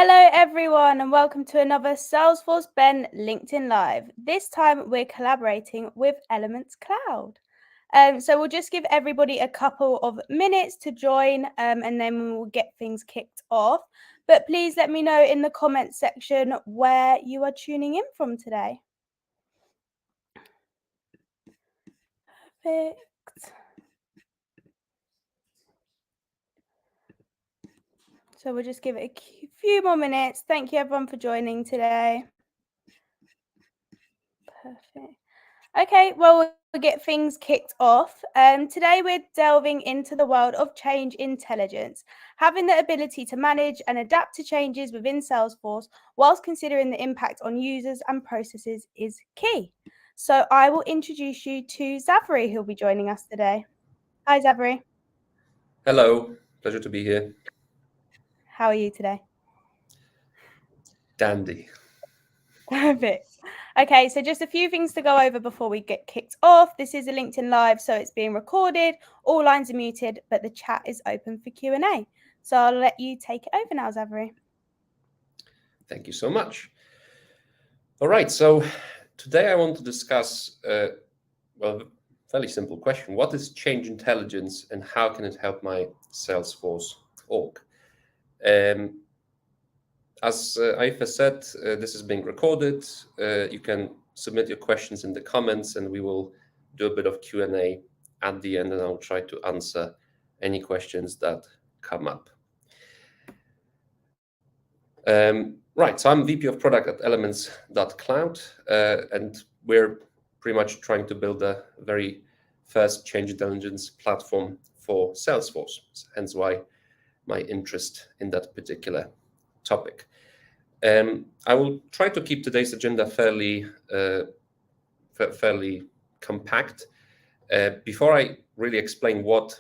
Hello everyone and welcome to another Salesforce Ben LinkedIn Live. This time we're collaborating with Elements Cloud. So we'll just give everybody a couple of minutes to join and then we'll get things kicked off. But please let me know in the comments section where you are tuning in from today. Perfect. So we'll just give it a few more minutes. Thank you everyone for joining today. Perfect. Okay, well, we'll get things kicked off. Today, we're delving into the world of change intelligence. Having the ability to manage and adapt to changes within Salesforce whilst considering the impact on users and processes is key. So I will introduce you to Xavery, who'll be joining us today. Hi, Xavery. Hello, pleasure to be here. How are you today? Dandy. Perfect. Okay, so just a few things to go over before we get kicked off. This is a LinkedIn Live, so it's being recorded. All lines are muted, but the chat is open for Q&A. So I'll let you take it over now, Xavery. Thank you so much. All right, so today I want to discuss, a fairly simple question. What is change intelligence and how can it help my Salesforce org? As Aifa said, this is being recorded. You can submit your questions in the comments and we will do a bit of Q&A at the end and I'll try to answer any questions that come up. Right, so I'm VP of Product at Elements.cloud and we're pretty much trying to build the very first change intelligence platform for Salesforce, hence why my interest in that particular topic. I will try to keep today's agenda fairly compact. Before I really explain what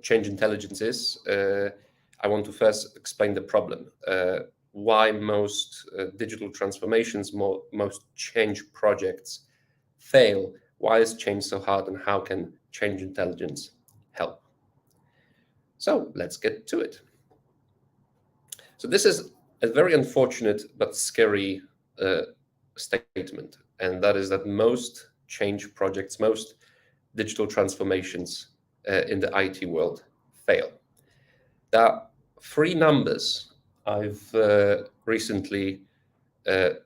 change intelligence is, I want to first explain the problem. Why most digital transformations, most change projects fail. Why is change so hard and how can change intelligence help? So let's get to it. So this is a very unfortunate but scary statement, and that is that most change projects, most digital transformations in the IT world fail. There are three numbers I've recently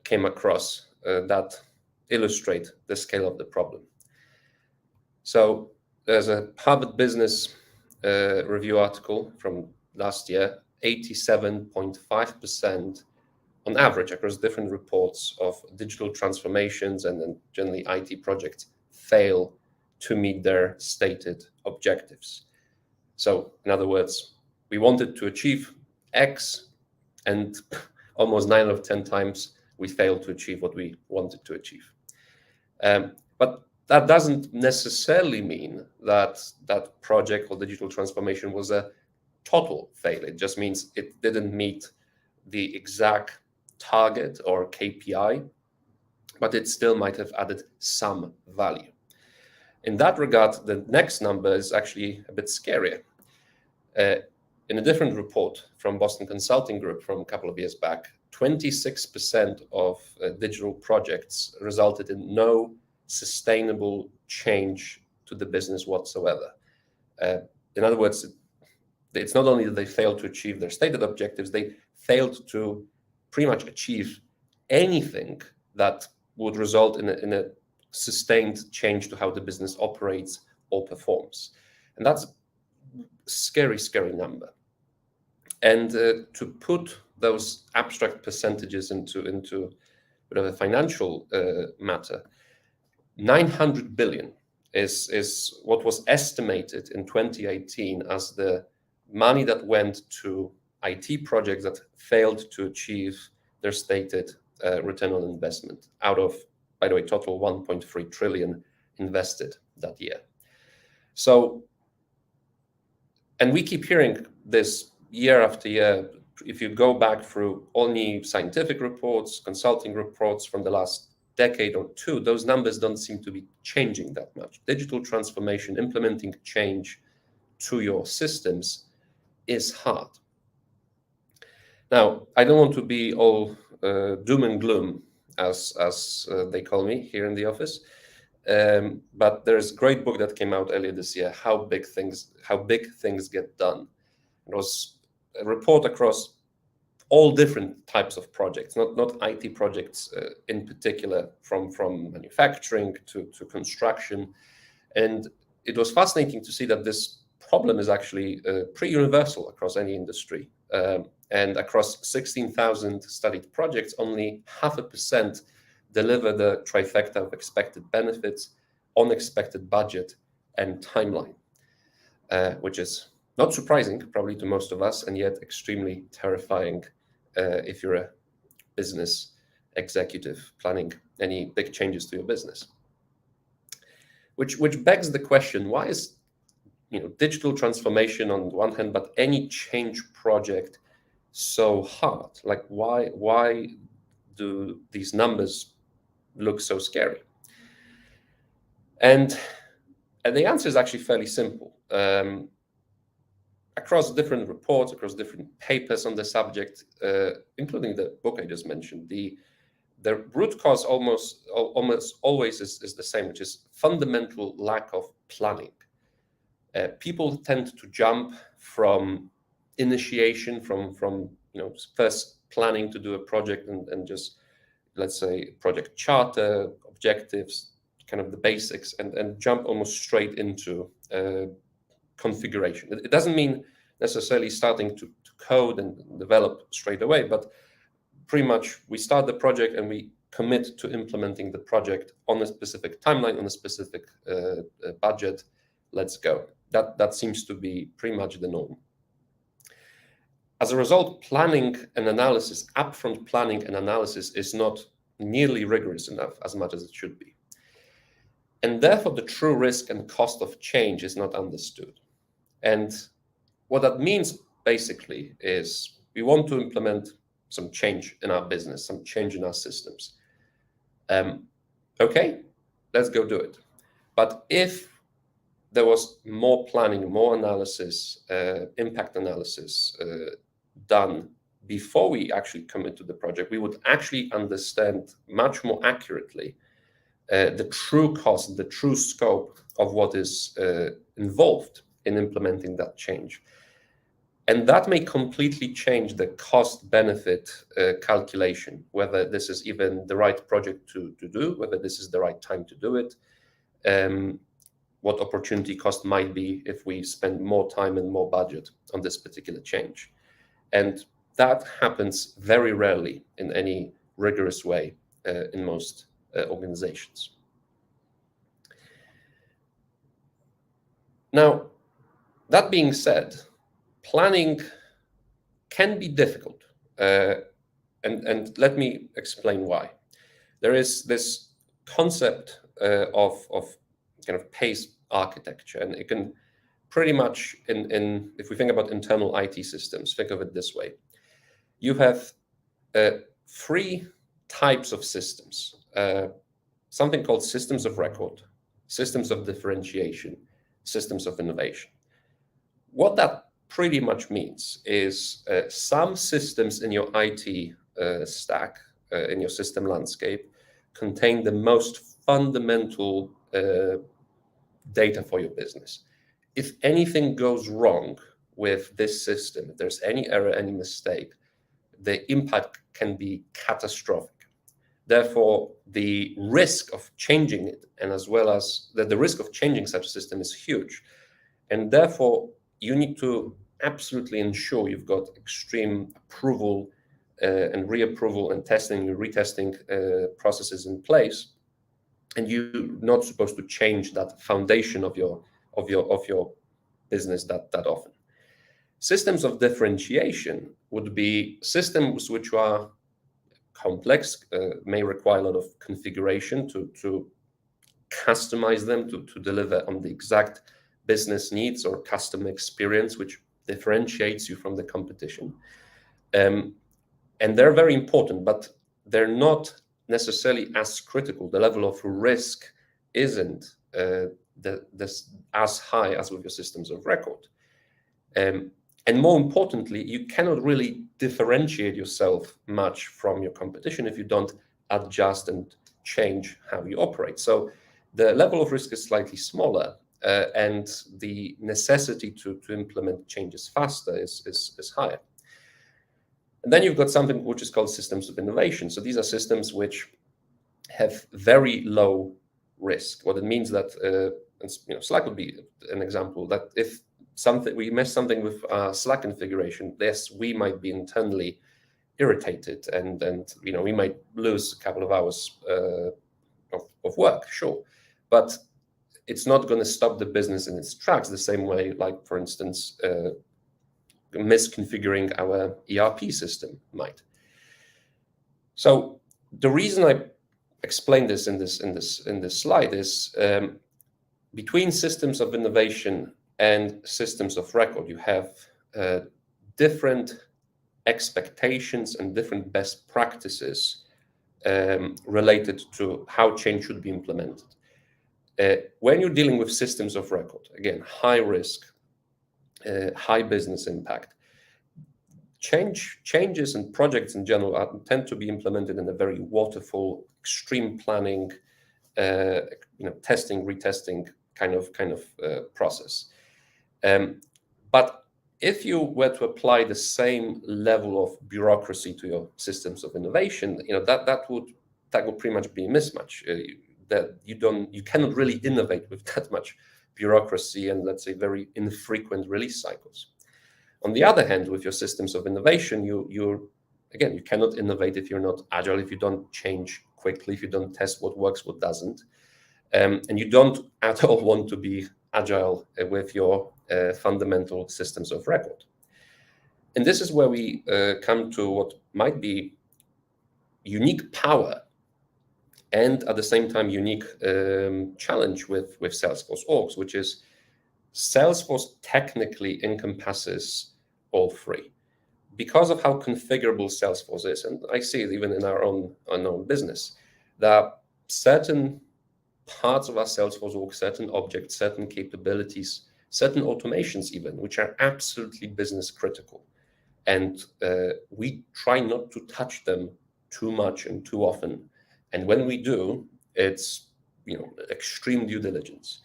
came across that illustrate the scale of the problem. So there's a Harvard Business Review article from last year. 87.5% on average across different reports of digital transformations and then generally IT projects fail to meet their stated objectives. So in other words, we wanted to achieve X and almost 9 out of 10 times we failed to achieve what we wanted to achieve. But that doesn't necessarily mean that that project or digital transformation was a total failure. It just means it didn't meet the exact target or KPI, but it still might have added some value. In that regard, the next number is actually a bit scarier. In a different report from Boston Consulting Group from a couple of years back, 26% of digital projects resulted in no sustainable change to the business whatsoever. In other words, it's not only that they failed to achieve their stated objectives, they failed to pretty much achieve anything that would result in a sustained change to how the business operates or performs. And that's a scary, scary number. And to put those abstract percentages into whatever financial matter, 900 billion is what was estimated in 2018 as the money that went to IT projects that failed to achieve their stated return on investment out of, by the way, total 1.3 trillion invested that year. So, and we keep hearing this year after year. If you go back through only scientific reports, consulting reports from the last decade or two, those numbers don't seem to be changing that much. Digital transformation, implementing change to your systems is hard. Now, I don't want to be all doom and gloom, as they call me here in the office, but there's a great book that came out earlier this year, How Big Things Get Done. It was a report across all different types of projects, not IT projects in particular, from manufacturing to construction. And it was fascinating to see that this problem is actually pretty universal across any industry. And across 16,000 studied projects, only 0.5% deliver the trifecta of expected benefits, unexpected budget, and timeline, which is not surprising, probably to most of us, and yet extremely terrifying if you're a business executive planning any big changes to your business. Which begs the question: why is digital transformation on the one hand, but any change project so hard? Like why do these numbers look so scary? And the answer is actually fairly simple. Across different reports, across different papers on the subject, including the book I just mentioned, the root cause almost always is the same, which is fundamental lack of planning. People tend to jump from initiation, from first planning to do a project and just, let's say, project charter, objectives, kind of the basics, and jump almost straight into configuration. It doesn't mean necessarily starting to code and develop straight away, but pretty much we start the project and we commit to implementing the project on a specific timeline, on a specific budget. Let's go. That seems to be pretty much the norm. As a result, planning and analysis, upfront planning and analysis, is not nearly rigorous enough as much as it should be. And therefore, the true risk and cost of change is not understood. And what that means basically is we want to implement some change in our business, some change in our systems. Okay, let's go do it. But if there was more planning, more analysis, impact analysis done before we actually commit to the project, we would actually understand much more accurately the true cost, the true scope of what is involved in implementing that change. And that may completely change the cost-benefit calculation, whether this is even the right project to do, whether this is the right time to do it, what opportunity cost might be if we spend more time and more budget on this particular change. And that happens very rarely in any rigorous way in most organizations. Now, that being said, planning can be difficult, and let me explain why. There is this concept of kind of pace architecture, and it can pretty much, if we think about internal IT systems, think of it this way. You have three types of systems, something called systems of record, systems of differentiation, systems of innovation. What that pretty much means is some systems in your IT stack, in your system landscape, contain the most fundamental data for your business. If anything goes wrong with this system, if there's any error, any mistake, the impact can be catastrophic. Therefore, the risk of changing it, and as well as the risk of changing such a system, is huge. And therefore, you need to absolutely ensure you've got extreme approval and reapproval and testing and retesting processes in place. And you're not supposed to change that foundation of your business that often. Systems of differentiation would be systems which are complex, may require a lot of configuration to customize them to deliver on the exact business needs or customer experience, which differentiates you from the competition. And they're very important, but they're not necessarily as critical. The level of risk isn't as high as with your systems of record. And more importantly, you cannot really differentiate yourself much from your competition if you don't adjust and change how you operate. So the level of risk is slightly smaller, and the necessity to implement changes faster is higher. And then you've got something which is called systems of innovation. So these are systems which have very low risk. What it means that, Slack would be an example, that if we mess something with Slack configuration, yes, we might be internally irritated, and we might lose a couple of hours of work, sure, but it's not going to stop the business in its tracks the same way, like, for instance, misconfiguring our ERP system might. So the reason I explain this in this slide is, between systems of innovation and systems of record, you have different expectations and different best practices related to how change should be implemented. When you're dealing with systems of record, again, high risk, high business impact, changes and projects in general tend to be implemented in a very waterfall, extreme planning, testing, retesting kind of process. But if you were to apply the same level of bureaucracy to your systems of innovation, that would pretty much be a mismatch. That you cannot really innovate with that much bureaucracy and, let's say, very infrequent release cycles. On the other hand, with your systems of innovation, you cannot innovate if you're not agile, if you don't change quickly, if you don't test what works, what doesn't, and you don't at all want to be agile with your fundamental systems of record. And this is where we come to what might be unique power and at the same time unique challenge with Salesforce orgs, which is Salesforce technically encompasses all three. Because of how configurable Salesforce is, and I see it even in our own business, that certain parts of our Salesforce org, certain objects, certain capabilities, certain automations even, which are absolutely business critical. And we try not to touch them too much and too often. And when we do, it's extreme due diligence.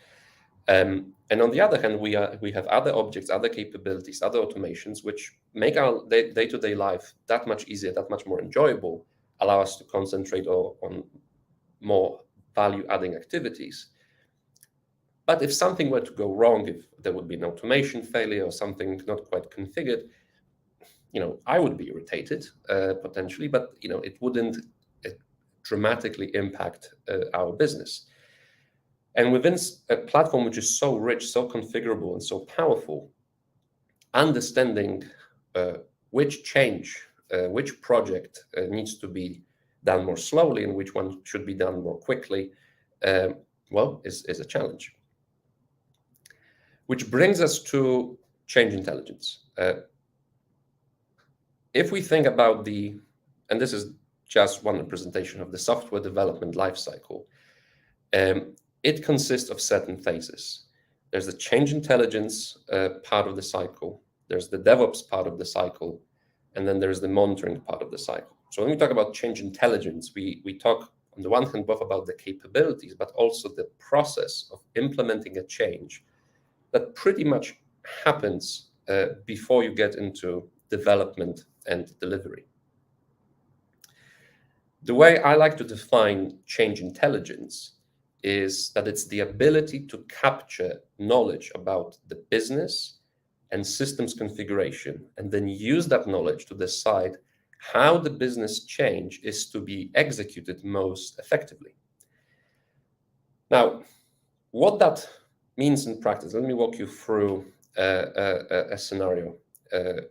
And on the other hand, we have other objects, other capabilities, other automations, which make our day-to-day life that much easier, that much more enjoyable, allow us to concentrate on more value-adding activities. But if something were to go wrong, if there would be an automation failure or something not quite configured, I would be irritated potentially, but it wouldn't dramatically impact our business. And within a platform which is so rich, so configurable, and so powerful, understanding which change, which project needs to be done more slowly and which one should be done more quickly, is a challenge. Which brings us to change intelligence. If we think about and this is just one representation of the software development lifecycle, it consists of certain phases. There's the change intelligence part of the cycle, there's the DevOps part of the cycle, and then there's the monitoring part of the cycle. So when we talk about change intelligence, we talk on the one hand both about the capabilities, but also the process of implementing a change that pretty much happens before you get into development and delivery. The way I like to define change intelligence is that it's the ability to capture knowledge about the business and systems configuration, and then use that knowledge to decide how the business change is to be executed most effectively. Now, what that means in practice, let me walk you through a scenario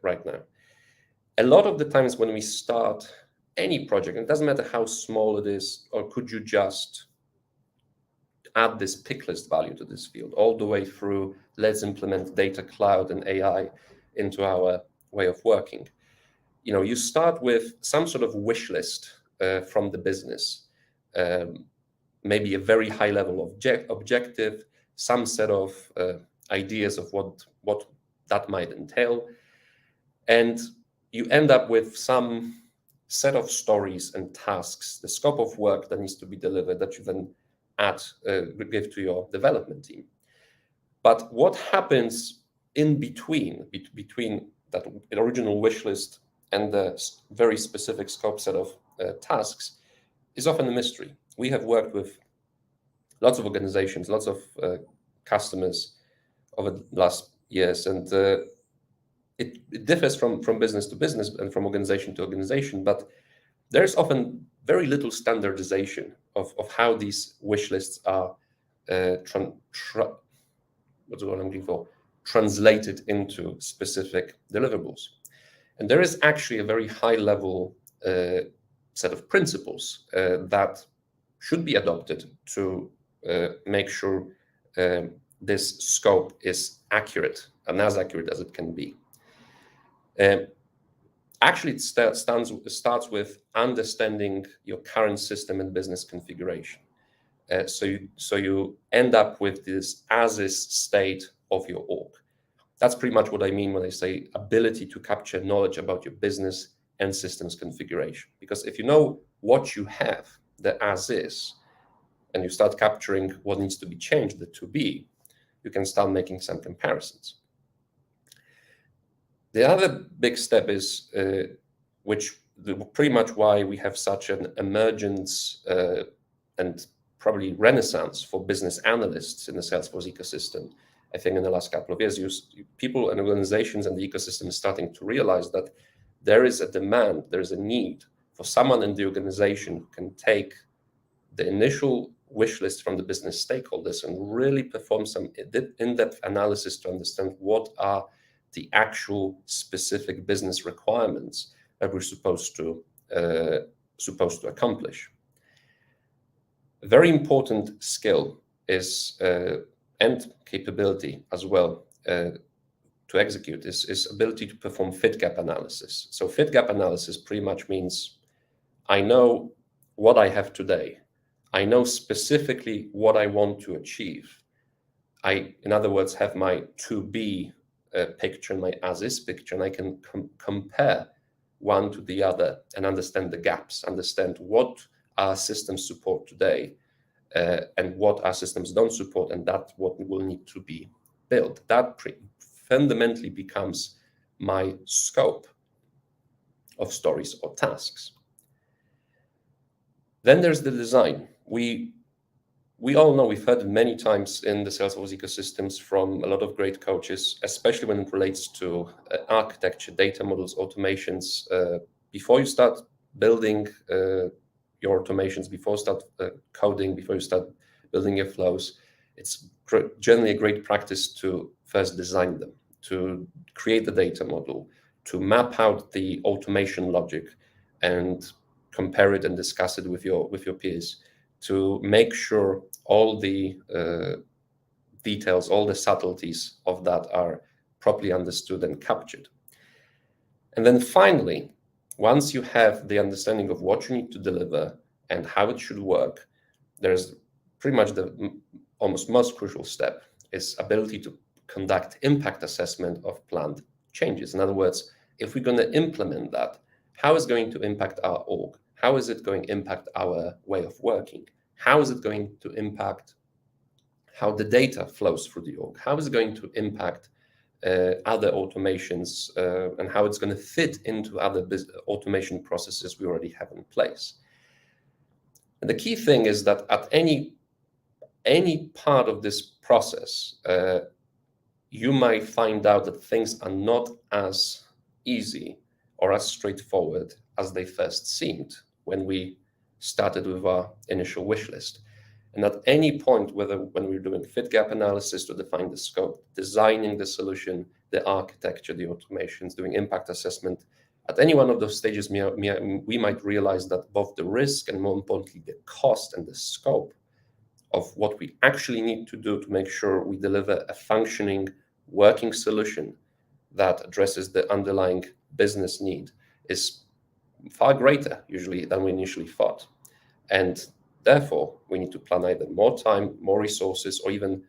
right now. A lot of the times when we start any project, and it doesn't matter how small it is, or could you just add this pick list value to this field, all the way through, let's implement data cloud and AI into our way of working. You start with some sort of wish list from the business, maybe a very high level objective, some set of ideas of what that might entail. And you end up with some set of stories and tasks, the scope of work that needs to be delivered that you then give to your development team. But what happens in between that original wish list and the very specific scope set of tasks is often a mystery. We have worked with lots of organizations, lots of customers over the last years, and it differs from business to business and from organization to organization, but there's often very little standardization of how these wish lists are what's the word I'm looking for? Translated into specific deliverables. And there is actually a very high level set of principles that should be adopted to make sure this scope is accurate and as accurate as it can be. Actually, it starts with understanding your current system and business configuration. So you end up with this as-is state of your org. That's pretty much what I mean when I say ability to capture knowledge about your business and systems configuration. Because if you know what you have, the as-is, and you start capturing what needs to be changed, the to-be, you can start making some comparisons. The other big step is, pretty much why we have such an emergence and probably renaissance for business analysts in the Salesforce ecosystem. I think in the last couple of years, people and organizations and the ecosystem is starting to realize that there is a demand, there is a need for someone in the organization who can take the initial wish list from the business stakeholders and really perform some in-depth analysis to understand what are the actual specific business requirements that we're supposed to accomplish. A very important skill is and capability as well to execute is ability to perform fit gap analysis. So fit gap analysis pretty much means I know what I have today. I know specifically what I want to achieve. I, in other words, have my to-be picture and my as-is picture, and I can compare one to the other and understand the gaps, understand what our systems support today and what our systems don't support, and that's what will need to be built. That fundamentally becomes my scope of stories or tasks. Then there's the design. We all know, we've heard it many times in the Salesforce ecosystems from a lot of great coaches, especially when it relates to architecture, data models, automations. Before you start building your automations, before you start coding, before you start building your flows, it's generally a great practice to first design them, to create the data model, to map out the automation logic and compare it and discuss it with your peers, to make sure all the details, all the subtleties of that are properly understood and captured. And then finally, once you have the understanding of what you need to deliver and how it should work, there's pretty much the almost most crucial step is ability to conduct impact assessment of planned changes. In other words, if we're going to implement that, how is it going to impact our org? How is it going to impact our way of working? How is it going to impact how the data flows through the org? How is it going to impact other automations and how it's going to fit into other automation processes we already have in place? And the key thing is that at any part of this process, you might find out that things are not as easy or as straightforward as they first seemed when we started with our initial wish list. And at any point, when we're doing fit gap analysis to define the scope, designing the solution, the architecture, the automations, doing impact assessment, at any one of those stages, we might realize that both the risk and, more importantly, the cost and the scope of what we actually need to do to make sure we deliver a functioning, working solution that addresses the underlying business need is far greater usually than we initially thought. And therefore, we need to plan either more time, more resources, or even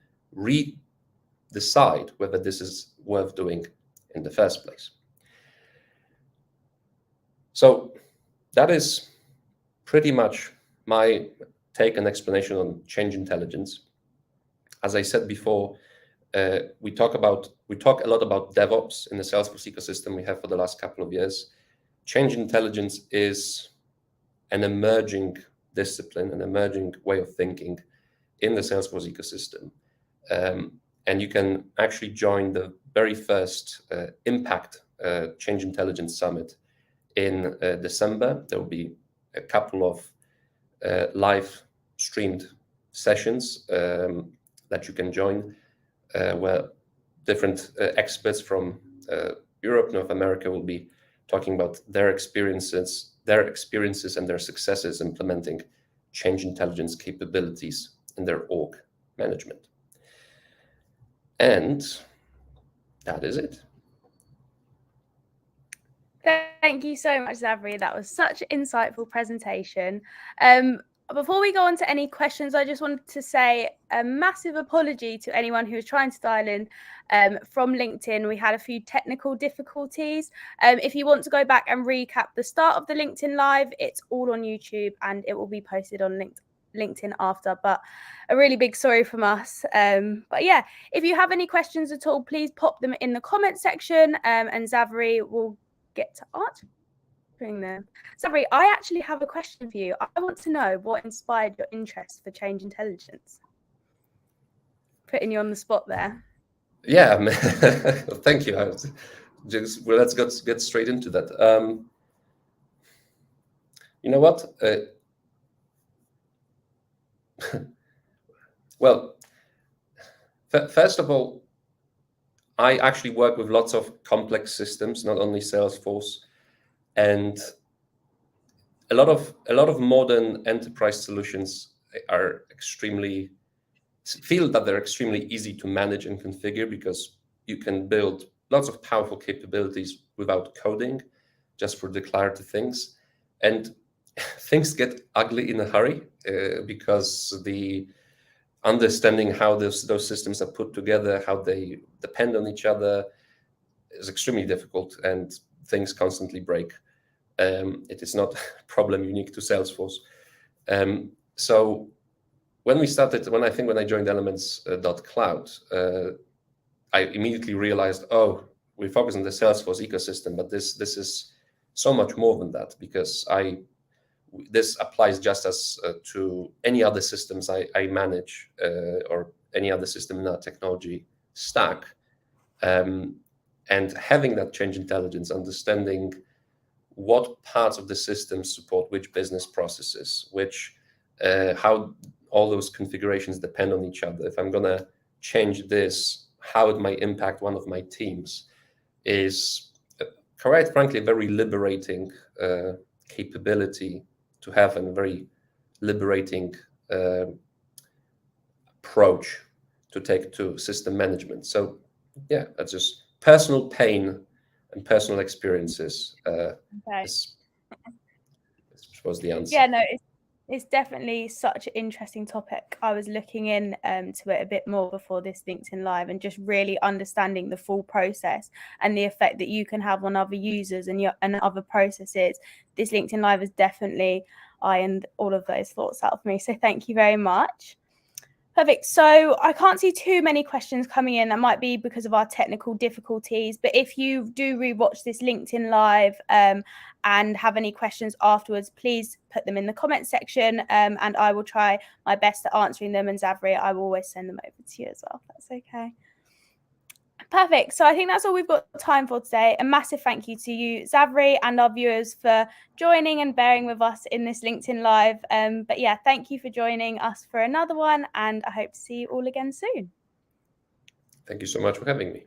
decide whether this is worth doing in the first place. So that is pretty much my take and explanation on change intelligence. As I said before, we talk a lot about DevOps in the Salesforce ecosystem we have for the last couple of years. Change intelligence is an emerging discipline, an emerging way of thinking in the Salesforce ecosystem. And you can actually join the very first Impact Change Intelligence Summit in December. There will be a couple of live streamed sessions that you can join, where different experts from Europe, North America will be talking about their experiences and their successes implementing change intelligence capabilities in their org management. And that is it. Thank you so much, Xavery. That was such an insightful presentation. Before we go on to any questions, I just wanted to say a massive apology to anyone who was trying to dial in from LinkedIn. We had a few technical difficulties. If you want to go back and recap the start of the LinkedIn Live, it's all on YouTube and it will be posted on LinkedIn after, but a really big sorry from us. But yeah, if you have any questions at all, please pop them in the comment section and Xavery will get to answering them. Xavery, I actually have a question for you. I want to know what inspired your interest for change intelligence. Putting you on the spot there. Yeah, thank you. Let's get straight into that. You know what? Well, first of all, I actually work with lots of complex systems, not only Salesforce, and a lot of modern enterprise solutions are feel that they're extremely easy to manage and configure because you can build lots of powerful capabilities without coding, just for declarative things. And things get ugly in a hurry because the understanding how those systems are put together, how they depend on each other, is extremely difficult, and things constantly break. It is not a problem unique to Salesforce. So when I joined Elements.cloud, I immediately realized, we focus on the Salesforce ecosystem, but this is so much more than that, because this applies just as to any other systems I manage or any other system in our technology stack. And having that change intelligence, understanding what parts of the system support which business processes, how all those configurations depend on each other. If I'm going to change this, how it might impact one of my teams, is quite frankly a very liberating capability to have, and a very liberating approach to take to system management. So yeah, that's just personal pain and personal experiences. This was the answer. Yeah, no, it's definitely such an interesting topic. I was looking in to it a bit more before this LinkedIn Live, and just really understanding the full process and the effect that you can have on other users and other processes. This LinkedIn Live has definitely ironed all of those thoughts out for me. So thank you very much. Perfect. So I can't see too many questions coming in. That might be because of our technical difficulties. But if you do rewatch this LinkedIn Live and have any questions afterwards, please put them in the comment section and I will try my best at answering them. And Xavery, I will always send them over to you as well. That's okay. Perfect. So I think that's all we've got time for today. A massive thank you to you, Xavery, and our viewers for joining and bearing with us in this LinkedIn Live. But yeah, thank you for joining us for another one, and I hope to see you all again soon. Thank you so much for having me.